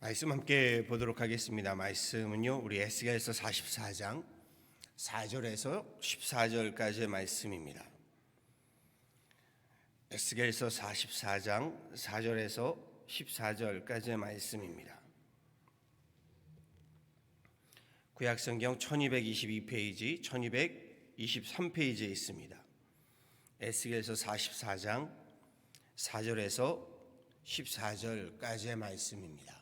말씀 함께 보도록 하겠습니다. 말씀은요, 우리 에스겔서 44장 4절에서 14절까지의 말씀입니다. 에스겔서 44장 4절에서 14절까지의 말씀입니다. 구약성경 1222페이지, 1223페이지에 있습니다. 에스겔서 44장 4절에서 14절까지의 말씀입니다.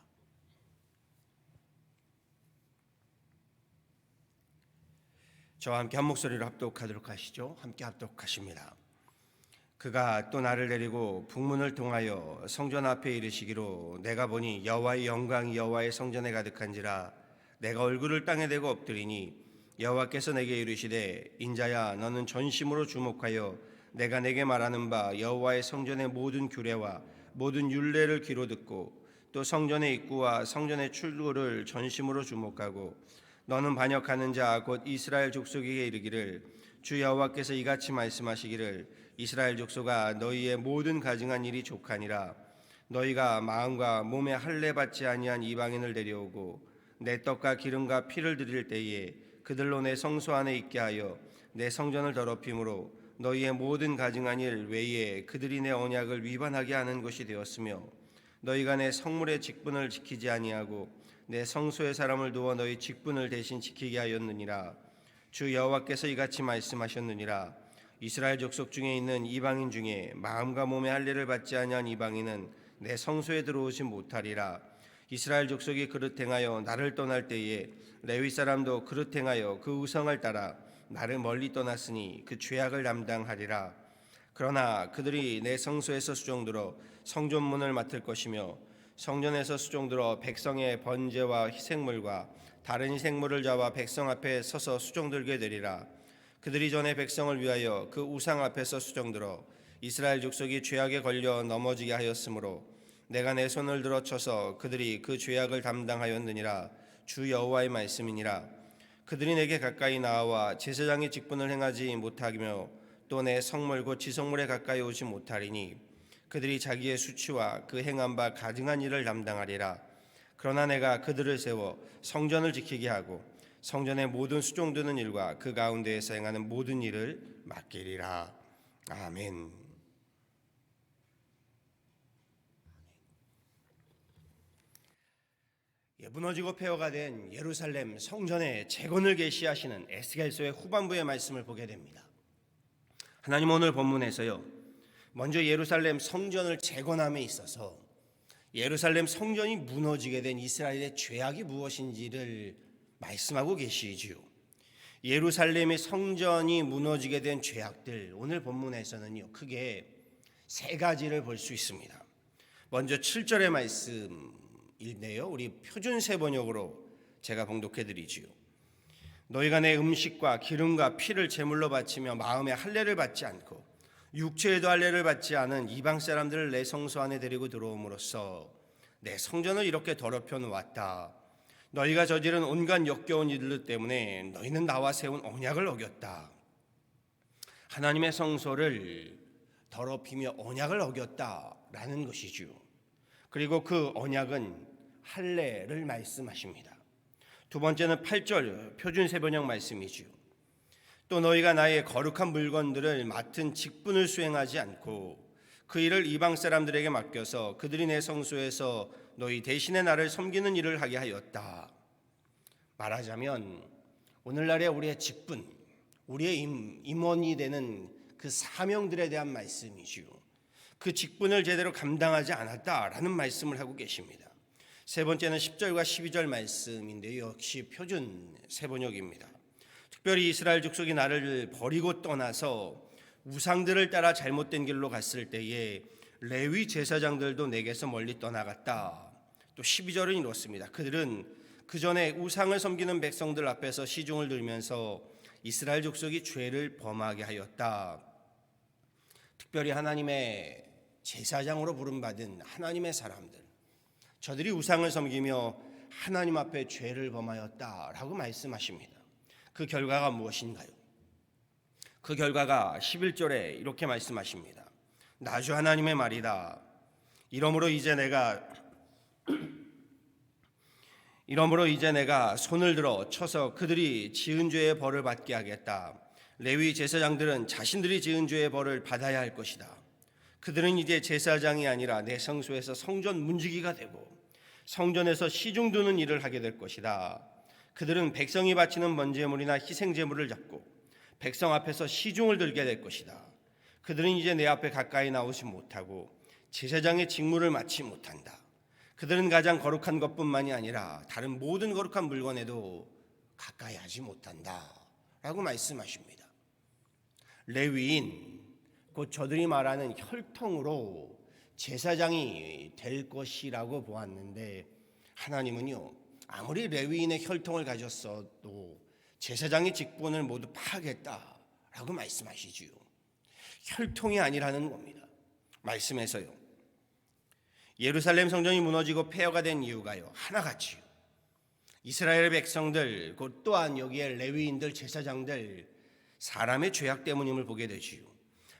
저와 함께 한 목소리로 합독하도록 하시죠. 함께 합독하십니다. 그가 또 나를 데리고 북문을 통하여 성전 앞에 이르시기로, 내가 보니 여호와의 영광이 여호와의 성전에 가득한지라. 내가 얼굴을 땅에 대고 엎드리니 여호와께서 내게 이르시되, 인자야, 너는 전심으로 주목하여 내가 내게 말하는 바 여호와의 성전의 모든 규례와 모든 율례를 귀로 듣고, 또 성전의 입구와 성전의 출구를 전심으로 주목하고, 너는 반역하는 자 곧 이스라엘 족속에게 이르기를, 주 여호와께서 이같이 말씀하시기를, 이스라엘 족속아, 너희의 모든 가증한 일이 족하니라. 너희가 마음과 몸에 할례 받지 아니한 이방인을 데려오고 내 떡과 기름과 피를 드릴 때에 그들로 내 성소 안에 있게 하여 내 성전을 더럽힘으로 너희의 모든 가증한 일 외에 그들이 내 언약을 위반하게 하는 것이 되었으며, 너희가 내 성물의 직분을 지키지 아니하고 내 성소의 사람을 두어 너희 직분을 대신 지키게 하였느니라. 주 여호와께서 이같이 말씀하셨느니라. 이스라엘 족속 중에 있는 이방인 중에 마음과 몸의 할례를 받지 아니한 이방인은 내 성소에 들어오지 못하리라. 이스라엘 족속이 그릇 행하여 나를 떠날 때에 레위 사람도 그릇 행하여 그 우상을 따라 나를 멀리 떠났으니 그 죄악을 담당하리라. 그러나 그들이 내 성소에서 수종들어 성전문을 맡을 것이며 성전에서 수종들어 백성의 번제와 희생물과 다른 희생물을 잡아 백성 앞에 서서 수종들게 되리라. 그들이 전에 백성을 위하여 그 우상 앞에서 수종들어 이스라엘 족속이 죄악에 걸려 넘어지게 하였으므로 내가 내 손을 들어 쳐서 그들이 그 죄악을 담당하였느니라. 주 여호와의 말씀이니라. 그들이 내게 가까이 나와 제사장의 직분을 행하지 못하며 또 내 성물 곧 지성물에 가까이 오지 못하리니 그들이 자기의 수치와 그 행한 바 가증한 일을 담당하리라. 그러나 내가 그들을 세워 성전을 지키게 하고 성전의 모든 수종드는 일과 그 가운데에서 행하는 모든 일을 맡기리라. 아멘. 무너지고 폐허가 된 예루살렘 성전의 재건을 계시하시는 에스겔서의 후반부의 말씀을 보게 됩니다. 하나님 오늘 본문에서요, 먼저 예루살렘 성전을 재건함에 있어서 예루살렘 성전이 무너지게 된 이스라엘의 죄악이 무엇인지를 말씀하고 계시지요. 예루살렘의 성전이 무너지게 된 죄악들, 오늘 본문에서는요, 크게 세 가지를 볼 수 있습니다. 먼저 7절의 말씀인데요, 우리 표준 세번역으로 제가 봉독해 드리지요. 너희가 내 음식과 기름과 피를 제물로 바치며 마음의 할례를 받지 않고 육체에도 할례를 받지 않은 이방 사람들을 내 성소 안에 데리고 들어옴으로써 내 성전을 이렇게 더럽혀 놓았다. 너희가 저지른 온갖 역겨운 일들 때문에 너희는 나와 세운 언약을 어겼다. 하나님의 성소를 더럽히며 언약을 어겼다라는 것이죠. 그리고 그 언약은 할례를 말씀하십니다. 두 번째는 8절 표준 세번역 말씀이죠. 또 너희가 나의 거룩한 물건들을 맡은 직분을 수행하지 않고 그 일을 이방 사람들에게 맡겨서 그들이 내 성소에서 너희 대신에 나를 섬기는 일을 하게 하였다. 말하자면 오늘날의 우리의 직분, 우리의 임원이 되는 그 사명들에 대한 말씀이지요. 그 직분을 제대로 감당하지 않았다라는 말씀을 하고 계십니다. 세 번째는 10절과 12절 말씀인데요, 역시 표준 세번역입니다. 특별히 이스라엘 족속이 나를 버리고 떠나서 우상들을 따라 잘못된 길로 갔을 때에 레위 제사장들도 내게서 멀리 떠나갔다. 또 12절은 이렇습니다. 그들은 그 전에 우상을 섬기는 백성들 앞에서 시중을 들면서 이스라엘 족속이 죄를 범하게 하였다. 특별히 하나님의 제사장으로 부름받은 하나님의 사람들, 저들이 우상을 섬기며 하나님 앞에 죄를 범하였다라고 말씀하십니다. 그 결과가 무엇인가요? 그 결과가 11절에 이렇게 말씀하십니다. 나 주 하나님의 말이다. 이러므로 이제 내가 이러므로 이제 내가 손을 들어 쳐서 그들이 지은 죄의 벌을 받게 하겠다. 레위 제사장들은 자신들이 지은 죄의 벌을 받아야 할 것이다. 그들은 이제 제사장이 아니라 내 성소에서 성전 문지기가 되고 성전에서 시중 두는 일을 하게 될 것이다. 그들은 백성이 바치는 번제물이나 희생제물을 잡고 백성 앞에서 시중을 들게 될 것이다. 그들은 이제 내 앞에 가까이 나오지 못하고 제사장의 직무를 맡지 못한다. 그들은 가장 거룩한 것뿐만이 아니라 다른 모든 거룩한 물건에도 가까이 하지 못한다 라고 말씀하십니다. 레위인, 곧 저들이 말하는 혈통으로 제사장이 될 것이라고 보았는데, 하나님은요 아무리 레위인의 혈통을 가졌어도 제사장의 직분을 모두 파하겠다라고 말씀하시지요. 혈통이 아니라는 겁니다. 말씀에서요 예루살렘 성전이 무너지고 폐허가 된 이유가요 하나같이요 이스라엘 백성들, 곧 또한 여기에 레위인들, 제사장들, 사람의 죄악 때문임을 보게 되지요.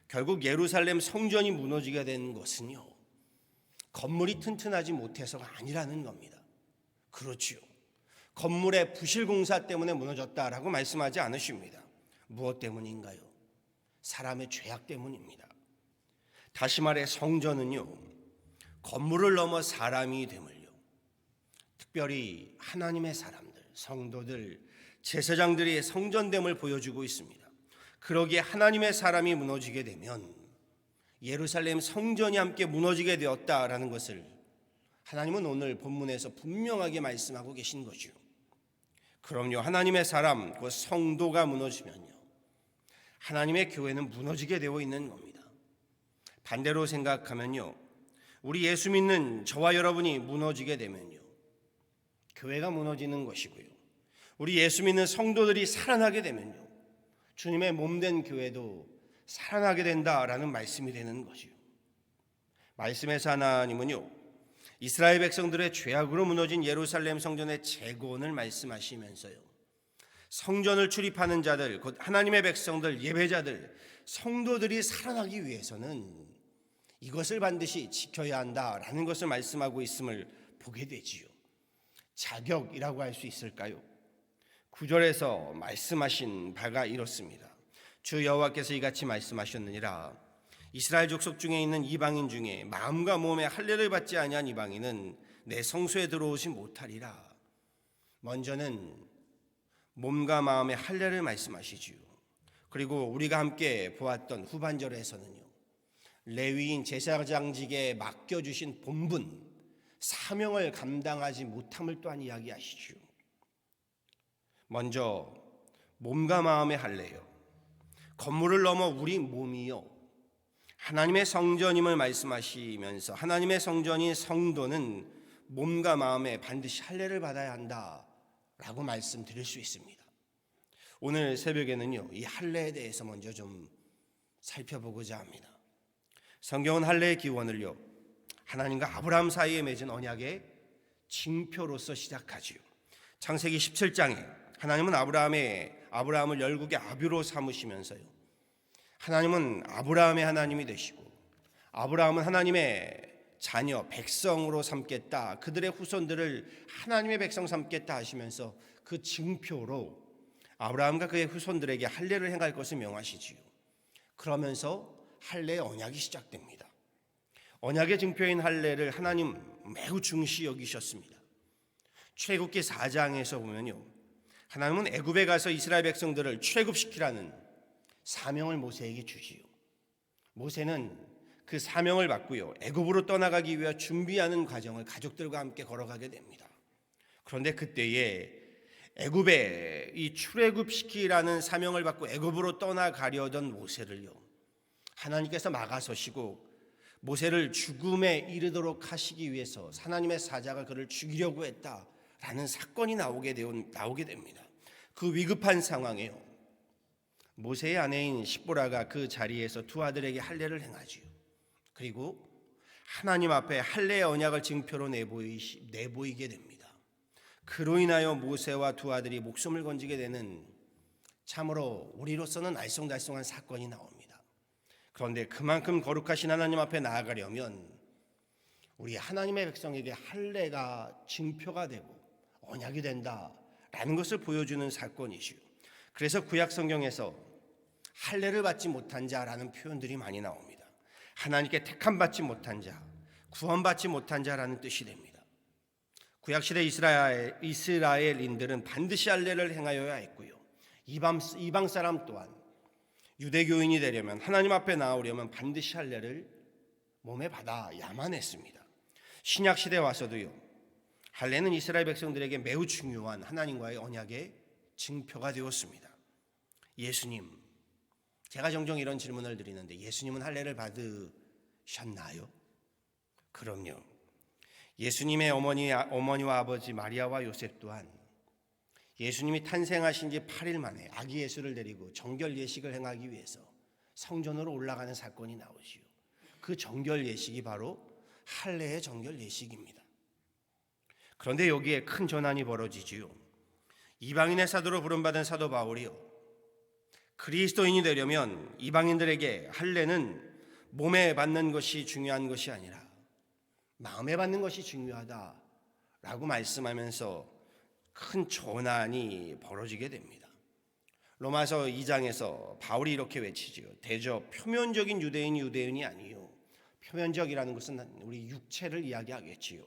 결국 예루살렘 성전이 무너지게 된 것은요 건물이 튼튼하지 못해서가 아니라는 겁니다. 그렇지요, 건물의 부실공사 때문에 무너졌다라고 말씀하지 않으십니다. 무엇 때문인가요? 사람의 죄악 때문입니다. 다시 말해 성전은요 건물을 넘어 사람이 됨을요, 특별히 하나님의 사람들, 성도들, 제사장들이 성전됨을 보여주고 있습니다. 그러기에 하나님의 사람이 무너지게 되면 예루살렘 성전이 함께 무너지게 되었다라는 것을 하나님은 오늘 본문에서 분명하게 말씀하고 계신 거죠. 그럼요, 하나님의 사람, 그 성도가 무너지면요 하나님의 교회는 무너지게 되어 있는 겁니다. 반대로 생각하면요 우리 예수 믿는 저와 여러분이 무너지게 되면요 교회가 무너지는 것이고요, 우리 예수 믿는 성도들이 살아나게 되면요 주님의 몸된 교회도 살아나게 된다라는 말씀이 되는 것이요. 말씀에서 하나님은요 이스라엘 백성들의 죄악으로 무너진 예루살렘 성전의 재건을 말씀하시면서요 성전을 출입하는 자들, 곧 하나님의 백성들, 예배자들, 성도들이 살아나기 위해서는 이것을 반드시 지켜야 한다라는 것을 말씀하고 있음을 보게 되지요. 자격이라고 할 수 있을까요? 9절에서 말씀하신 바가 이렇습니다. 주 여호와께서 이같이 말씀하셨느니라. 이스라엘 족속 중에 있는 이방인 중에 마음과 몸에 할례를 받지 아니한 이방인은 내 성소에 들어오지 못하리라. 먼저는 몸과 마음의 할례를 말씀하시지요. 그리고 우리가 함께 보았던 후반절에서는요 레위인 제사장직에 맡겨주신 본분, 사명을 감당하지 못함을 또한 이야기하시죠. 먼저 몸과 마음의 할례요, 건물을 넘어 우리 몸이요 하나님의 성전임을 말씀하시면서 하나님의 성전인 성도는 몸과 마음에 반드시 할례를 받아야 한다라고 말씀드릴 수 있습니다. 오늘 새벽에는요 이 할례에 대해서 먼저 좀 살펴보고자 합니다. 성경은 할례의 기원을요 하나님과 아브라함 사이에 맺은 언약의 징표로서 시작하지요. 창세기 17장에 하나님은 아브라함을 열국의 아비로 삼으시면서요 하나님은 아브라함의 하나님이 되시고 아브라함은 하나님의 자녀 백성으로 삼겠다, 그들의 후손들을 하나님의 백성 삼겠다 하시면서 그 징표로 아브라함과 그의 후손들에게 할례를 행할 것을 명하시지요. 그러면서 할례의 언약이 시작됩니다. 언약의 증표인 할례를 하나님 매우 중시 여기셨습니다. 출애굽기 4장에서 보면요 하나님은 애굽에 가서 이스라엘 백성들을 출애굽시키라는 사명을 모세에게 주지요. 모세는 그 사명을 받고요 애굽으로 떠나가기 위해 준비하는 과정을 가족들과 함께 걸어가게 됩니다. 그런데 그때에 애굽에 이 출애굽시키라는 사명을 받고 애굽으로 떠나가려던 모세를요 하나님께서 막아서시고 모세를 죽음에 이르도록 하시기 위해서 하나님의 사자가 그를 죽이려고 했다라는 사건이 나오게 됩니다. 그 위급한 상황에요 모세의 아내인 십보라가 그 자리에서 두 아들에게 할례를 행하지요. 그리고 하나님 앞에 할례의 언약을 징표로 내보이게 됩니다. 그로 인하여 모세와 두 아들이 목숨을 건지게 되는 참으로 우리로서는 알쏭달쏭한 사건이 나옵니다. 그런데 그만큼 거룩하신 하나님 앞에 나아가려면 우리 하나님의 백성에게 할례가 징표가 되고 언약이 된다라는 것을 보여주는 사건이지요. 그래서 구약 성경에서 할례를 받지 못한 자라는 표현들이 많이 나옵니다. 하나님께 택함 받지 못한 자, 구원받지 못한 자라는 뜻이 됩니다. 구약시대 이스라엘인들은 반드시 할례를 행하여야 했고요. 이방 사람 또한 유대교인이 되려면, 하나님 앞에 나오려면 반드시 할례를 몸에 받아야만 했습니다. 신약시대에 와서도요, 할례는 이스라엘 백성들에게 매우 중요한 하나님과의 언약의 증표가 되었습니다. 예수님, 제가 종종 이런 질문을 드리는데 예수님은 할례를 받으셨나요? 그럼요. 예수님의 어머니와 아버지 마리아와 요셉 또한 예수님이 탄생하신 지 8일 만에 아기 예수를 데리고 정결 예식을 행하기 위해서 성전으로 올라가는 사건이 나오지요. 그 정결 예식이 바로 할례의 정결 예식입니다. 그런데 여기에 큰 전환이 벌어지지요. 이방인의 사도로 부름받은 사도 바울이요, 그리스도인이 되려면 이방인들에게 할례는 몸에 받는 것이 중요한 것이 아니라 마음에 받는 것이 중요하다라고 말씀하면서 큰 전환이 벌어지게 됩니다. 로마서 2장에서 바울이 이렇게 외치지요. 대저 표면적인 유대인이 아니요. 표면적이라는 것은 우리 육체를 이야기하겠지요.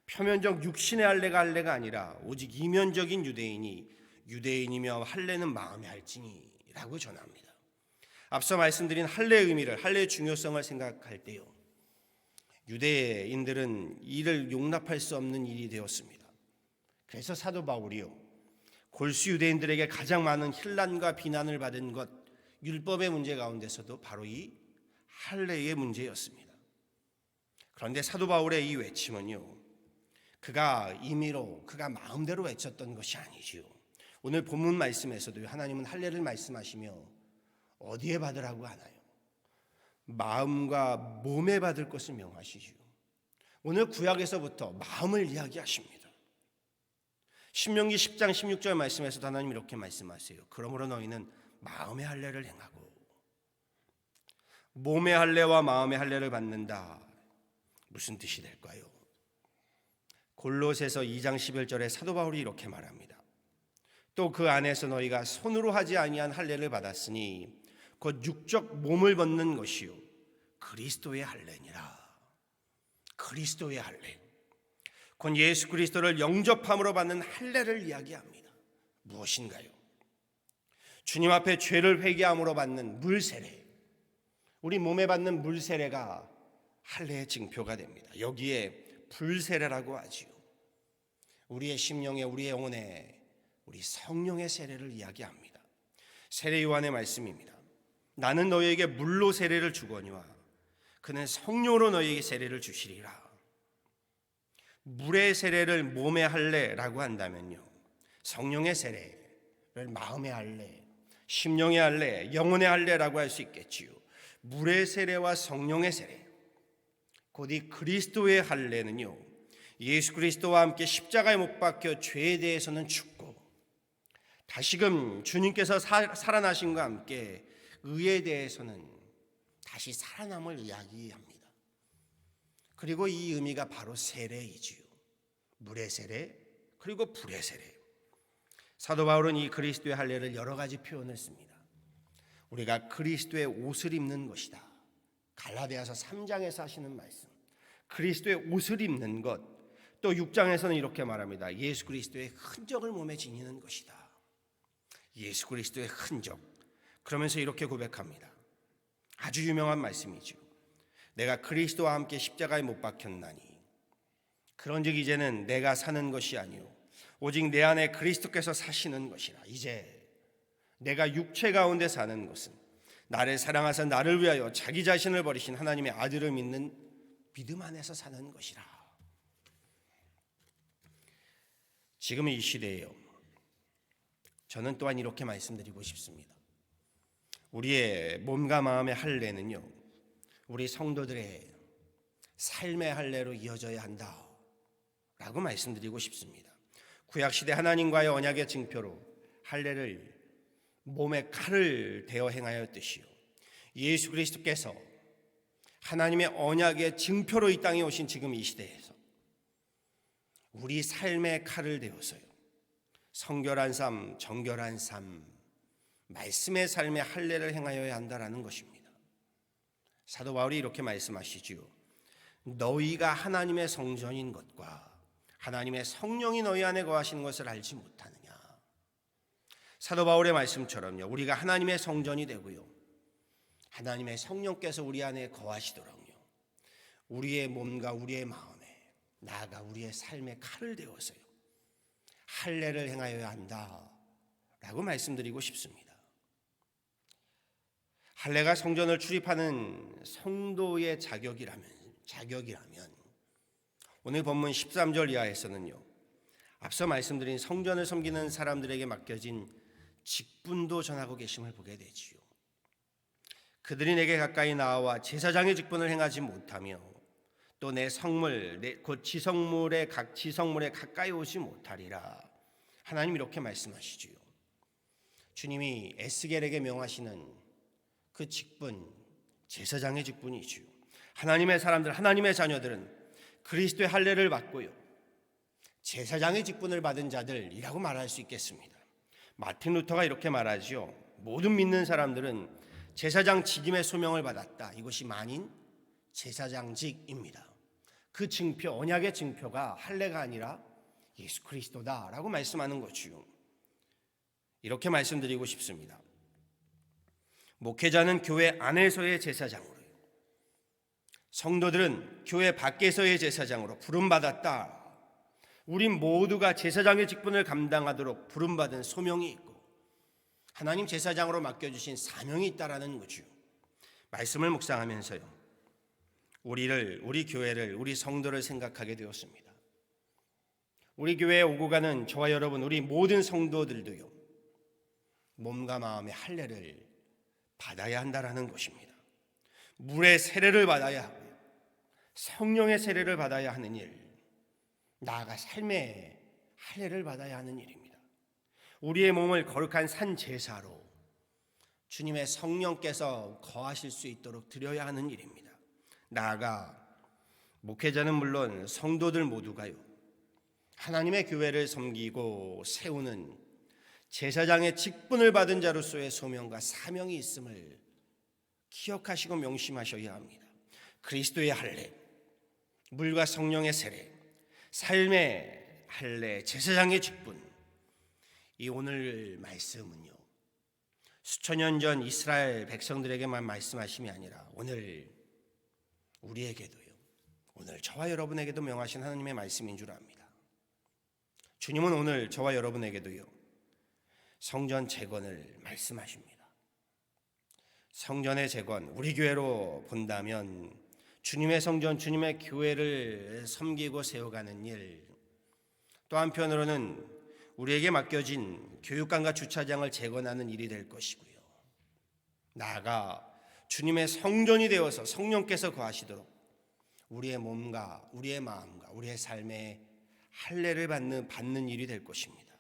표면적 육신의 할례가 아니라 오직 이면적인 유대인이며 할례는 마음에 할지니라고 전합니다. 앞서 말씀드린 할례의 의미를, 할례의 중요성을 생각할 때요, 유대인들은 이를 용납할 수 없는 일이 되었습니다. 그래서 사도 바울이요, 골수 유대인들에게 가장 많은 혼란과 비난을 받은 것, 율법의 문제 가운데서도 바로 이 할례의 문제였습니다. 그런데 사도 바울의 이 외침은요, 그가 마음대로 외쳤던 것이 아니지요. 오늘 본문 말씀에서도 하나님은 할례를 말씀하시며 어디에 받으라고 하나요? 마음과 몸에 받을 것을 명하시지요. 오늘 구약에서부터 마음을 이야기하십니다. 신명기 10장 16절 말씀에서도 하나님 이렇게 말씀하세요. 그러므로 너희는 마음의 할례를 행하고, 몸의 할례와 마음의 할례를 받는다. 무슨 뜻이 될까요? 골로새서 2장 11절에 사도 바울이 이렇게 말합니다. 또 그 안에서 너희가 손으로 하지 아니한 할례를 받았으니 곧 육적 몸을 벗는 것이요 그리스도의 할례니라. 그리스도의 할례, 곧 예수 그리스도를 영접함으로 받는 할례를 이야기합니다. 무엇인가요? 주님 앞에 죄를 회개함으로 받는 물세례, 우리 몸에 받는 물세례가 할례의 증표가 됩니다. 여기에 불세례라고 하지요. 우리의 심령에, 우리의 영혼에 우리 성령의 세례를 이야기합니다. 세례 요한의 말씀입니다. 나는 너희에게 물로 세례를 주거니와 그는 성령으로 너희에게 세례를 주시리라. 물의 세례를 몸의 할례라고 한다면요, 성령의 세례를 마음의 할례, 심령의 할례, 영혼의 할례라고 할 수 있겠지요. 물의 세례와 성령의 세례, 곧 이 그리스도의 할례는요, 예수 그리스도와 함께 십자가에 못 박혀 죄에 대해서는 죽고 다시금 주님께서 살아나심과 함께 의에 대해서는 다시 살아남을 이야기합니다. 그리고 이 의미가 바로 세례이지요. 물의 세례, 그리고 불의 세례. 사도 바울은 이 그리스도의 할례를 여러 가지 표현을 씁니다. 우리가 그리스도의 옷을 입는 것이다. 갈라디아서 3장에서 하시는 말씀, 그리스도의 옷을 입는 것. 또 6장에서는 이렇게 말합니다. 예수 그리스도의 흔적을 몸에 지니는 것이다. 예수 그리스도의 흔적. 그러면서 이렇게 고백합니다. 아주 유명한 말씀이죠. 내가 그리스도와 함께 십자가에 못 박혔나니 그런즉 이제는 내가 사는 것이 아니요 오직 내 안에 그리스도께서 사시는 것이라. 이제 내가 육체 가운데 사는 것은 나를 사랑하사 나를 위하여 자기 자신을 버리신 하나님의 아들을 믿는 믿음 안에서 사는 것이라. 지금 이 시대에요, 저는 또한 이렇게 말씀드리고 싶습니다. 우리의 몸과 마음의 할례는요, 우리 성도들의 삶의 할례로 이어져야 한다라고 말씀드리고 싶습니다. 구약시대 하나님과의 언약의 증표로 할례를 몸에 칼을 대어 행하였듯이요, 예수 그리스도께서 하나님의 언약의 증표로 이 땅에 오신 지금 이 시대에서 우리 삶의 칼을 대어서요, 성결한 삶, 정결한 삶, 말씀의 삶의 할례를 행하여야 한다라는 것입니다. 사도 바울이 이렇게 말씀하시지요. 너희가 하나님의 성전인 것과 하나님의 성령이 너희 안에 거하시는 것을 알지 못하느냐. 사도 바울의 말씀처럼요, 우리가 하나님의 성전이 되고요, 하나님의 성령께서 우리 안에 거하시도록요, 우리의 몸과 우리의 마음에, 나아가 우리의 삶의 칼을 대어서요, 할례를 행하여야 한다라고 말씀드리고 싶습니다. 할례가 성전을 출입하는 성도의 자격이라면 오늘 본문 13절 이하에서는요, 앞서 말씀드린 성전을 섬기는 사람들에게 맡겨진 직분도 전하고 계심을 보게 되지요. 그들이 내게 가까이 나와 제사장의 직분을 행하지 못하며 또 내 성물, 곧 지성물의 각 지성물에 가까이 오지 못하리라. 하나님 이렇게 말씀하시지요. 주님이 에스겔에게 명하시는 그 직분, 제사장의 직분이지요. 하나님의 사람들, 하나님의 자녀들은 그리스도의 할례를 받고요, 제사장의 직분을 받은 자들이라고 말할 수 있겠습니다. 마틴 루터가 이렇게 말하지요. 모든 믿는 사람들은 제사장 직임의 소명을 받았다. 이것이 만인 제사장직입니다. 그 증표, 언약의 증표가 할례가 아니라 예수 그리스도다라고 말씀하는 것이요. 이렇게 말씀드리고 싶습니다. 목회자는 교회 안에서의 제사장으로요, 성도들은 교회 밖에서의 제사장으로 부름받았다. 우린 모두가 제사장의 직분을 감당하도록 부름받은 소명이 있고 하나님 제사장으로 맡겨주신 사명이 있다라는 거죠. 말씀을 묵상하면서요, 우리 교회를, 우리 성도를 생각하게 되었습니다. 우리 교회에 오고 가는 저와 여러분, 우리 모든 성도들도요, 몸과 마음의 할례를 받아야 한다라는 것입니다. 물의 세례를 받아야 하고요, 성령의 세례를 받아야 하는 일, 나아가 삶의 할례를 받아야 하는 일입니다. 우리의 몸을 거룩한 산 제사로 주님의 성령께서 거하실 수 있도록 드려야 하는 일입니다. 나아가 목회자는 물론 성도들 모두가요, 하나님의 교회를 섬기고 세우는 제사장의 직분을 받은 자로서의 소명과 사명이 있음을 기억하시고 명심하셔야 합니다. 그리스도의 할례, 물과 성령의 세례, 삶의 할례, 제사장의 직분, 이 오늘 말씀은요, 수천 년 전 이스라엘 백성들에게만 말씀하심이 아니라 오늘 우리에게도요, 오늘 저와 여러분에게도 명하신 하나님의 말씀인 줄 압니다. 주님은 오늘 저와 여러분에게도요, 성전 재건을 말씀하십니다. 성전의 재건, 우리 교회로 본다면 주님의 성전, 주님의 교회를 섬기고 세워가는 일, 또 한편으로는 우리에게 맡겨진 교육관과 주차장을 재건하는 일이 될 것이고요, 나아가 주님의 성전이 되어서 성령께서 거하시도록 우리의 몸과 우리의 마음과 우리의 삶에 할례를 받는 일이 될 것입니다.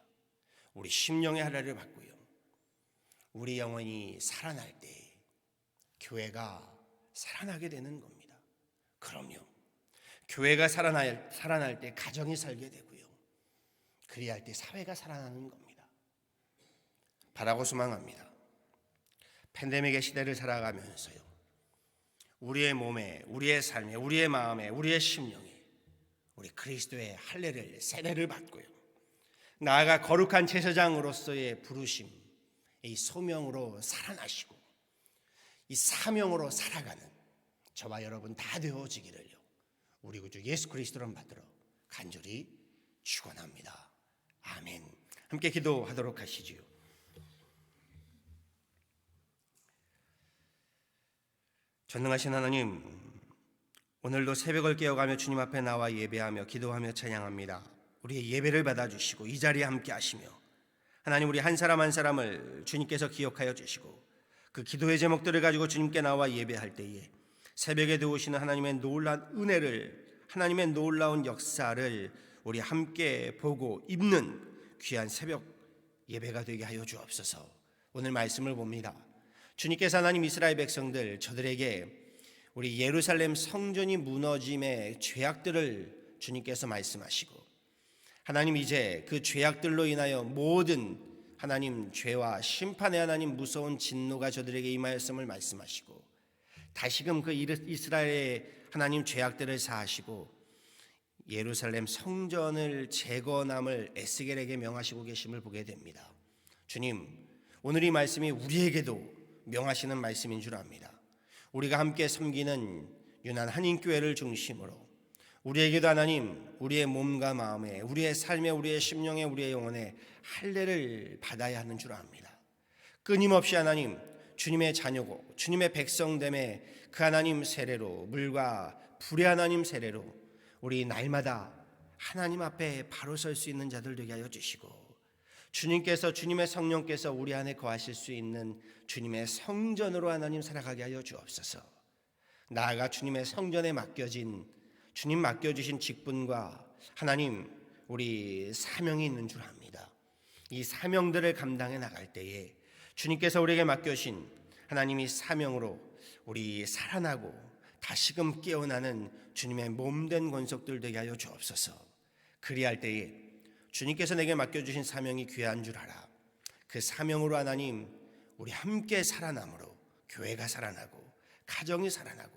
우리 심령의 할례를 받고요, 우리 영혼이 살아날 때 교회가 살아나게 되는 겁니다. 그럼요, 교회가 살아날 때 가정이 살게 되고요, 그리할 때 사회가 살아나는 겁니다. 바라고 소망합니다. 팬데믹의 시대를 살아가면서요, 우리의 몸에, 우리의 삶에, 우리의 마음에, 우리의 심령에 우리 그리스도의 할례를, 세례를 받고요, 나아가 거룩한 제사장으로서의 부르심, 이 소명으로 살아나시고 이 사명으로 살아가는 저와 여러분 다 되어지기를요, 우리 구주 예수 그리스도를 받들어 간절히 축원합니다. 아멘. 함께 기도하도록 하시지요. 전능하신 하나님, 오늘도 새벽을 깨어가며 주님 앞에 나와 예배하며 기도하며 찬양합니다. 우리의 예배를 받아주시고 이 자리에 함께 하시며 하나님, 우리 한 사람 한 사람을 주님께서 기억하여 주시고 그 기도의 제목들을 가지고 주님께 나와 예배할 때에 새벽에 들어오시는 하나님의 놀라운 은혜를, 하나님의 놀라운 역사를 우리 함께 보고 입는 귀한 새벽 예배가 되게 하여 주옵소서. 오늘 말씀을 봅니다. 주님께서 하나님 이스라엘 백성들, 저들에게 우리 예루살렘 성전이 무너짐의 죄악들을 주님께서 말씀하시고 하나님, 이제 그 죄악들로 인하여 모든 하나님 죄와 심판의 하나님 무서운 진노가 저들에게 임하였음을 말씀하시고, 다시금 그 이스라엘의 하나님 죄악들을 사하시고 예루살렘 성전을 재건함을 에스겔에게 명하시고 계심을 보게 됩니다. 주님, 오늘 이 말씀이 우리에게도 명하시는 말씀인 줄 압니다. 우리가 함께 섬기는 유난 한인교회를 중심으로 우리에게도 하나님, 우리의 몸과 마음에, 우리의 삶에, 우리의 심령에, 우리의 영혼에 할례를 받아야 하는 줄 압니다. 끊임없이 하나님, 주님의 자녀고 주님의 백성됨의 그 하나님 세례로, 물과 불의 하나님 세례로 우리 날마다 하나님 앞에 바로 설 수 있는 자들 되게 하여 주시고, 주님께서, 주님의 성령께서 우리 안에 거하실 수 있는 주님의 성전으로 하나님 살아가게 하여 주옵소서. 나아가 주님의 성전에 주님 맡겨주신 직분과 하나님, 우리 사명이 있는 줄 압니다. 이 사명들을 감당해 나갈 때에 주님께서 우리에게 맡겨주신 하나님이 사명으로 우리 살아나고 다시금 깨어나는 주님의 몸된 권속들 되게 하여 주옵소서. 그리할 때에 주님께서 내게 맡겨주신 사명이 귀한 줄 알아. 그 사명으로 하나님, 우리 함께 살아남으로 교회가 살아나고 가정이 살아나고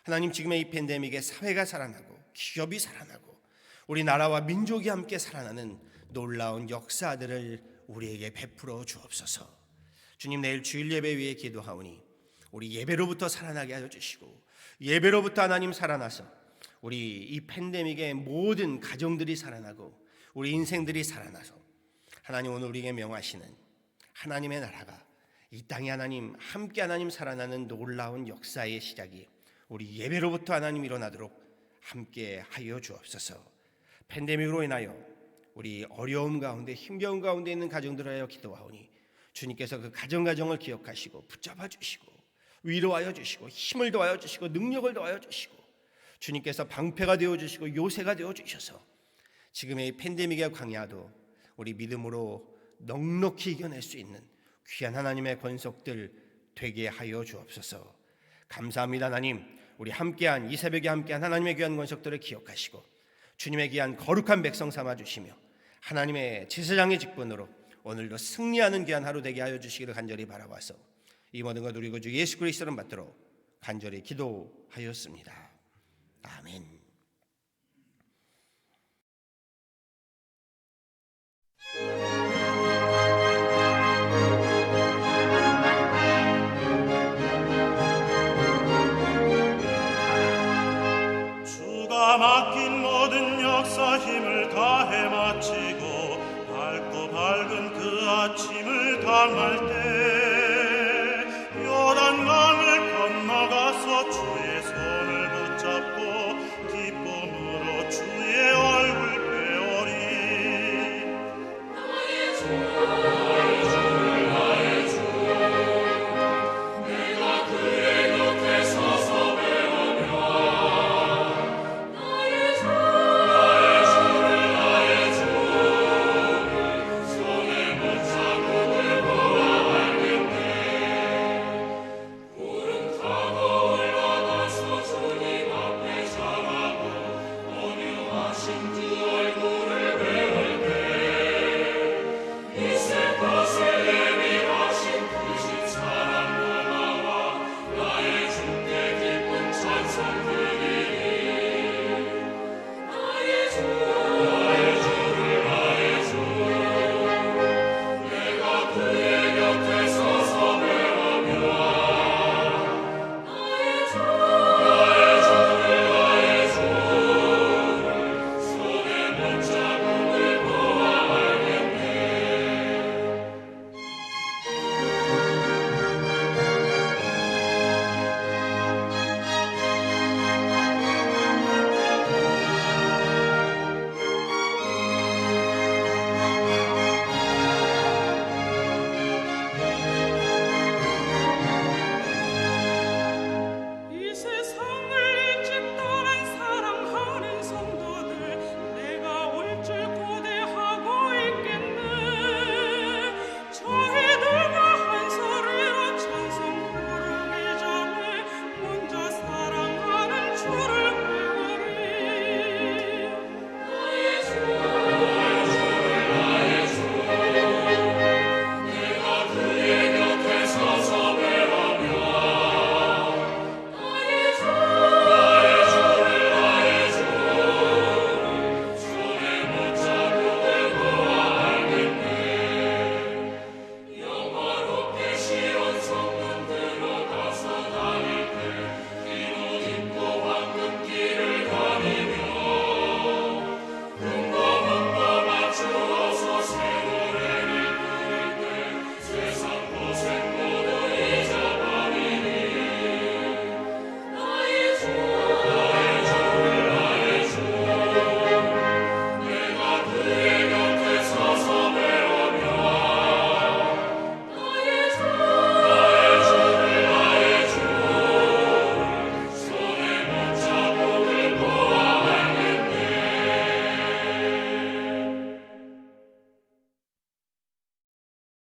하나님, 지금의 이 팬데믹에 사회가 살아나고 기업이 살아나고 우리 나라와 민족이 함께 살아나는 놀라운 역사들을 우리에게 베풀어 주옵소서. 주님, 내일 주일 예배 위에 기도하오니 우리 예배로부터 살아나게 하여 주시고, 예배로부터 하나님 살아나서 우리 이 팬데믹의 모든 가정들이 살아나고 우리 인생들이 살아나서 하나님, 오늘 우리에게 명하시는 하나님의 나라가 이 땅에 하나님 함께 하나님 살아나는 놀라운 역사의 시작이 우리 예배로부터 하나님 일어나도록 함께 하여 주옵소서. 팬데믹으로 인하여 우리 어려움 가운데, 힘겨운 가운데 있는 가정들을 하여 기도하오니 주님께서 그 가정을 기억하시고 붙잡아 주시고 위로하여 주시고 힘을 더하여 주시고 능력을 더하여 주시고, 주님께서 방패가 되어 주시고 요새가 되어 주셔서 지금의 팬데믹의 광야도 우리 믿음으로 넉넉히 이겨낼 수 있는 귀한 하나님의 권속들 되게 하여 주옵소서. 감사합니다. 하나님, 우리 함께한 이 새벽에 함께한 하나님의 귀한 권속들을 기억하시고 주님의 귀한 거룩한 백성 삼아 주시며 하나님의 제사장의 직분으로 오늘도 승리하는 귀한 하루 되게 하여 주시기를 간절히 바라와서 이 모든 것 우리 구주 예수 그리스도를 받들어 간절히 기도하였습니다. 아멘. 주가 맡긴 모든 역사 힘을 다해 마치고 밝고 밝은 그 아침을 당할 때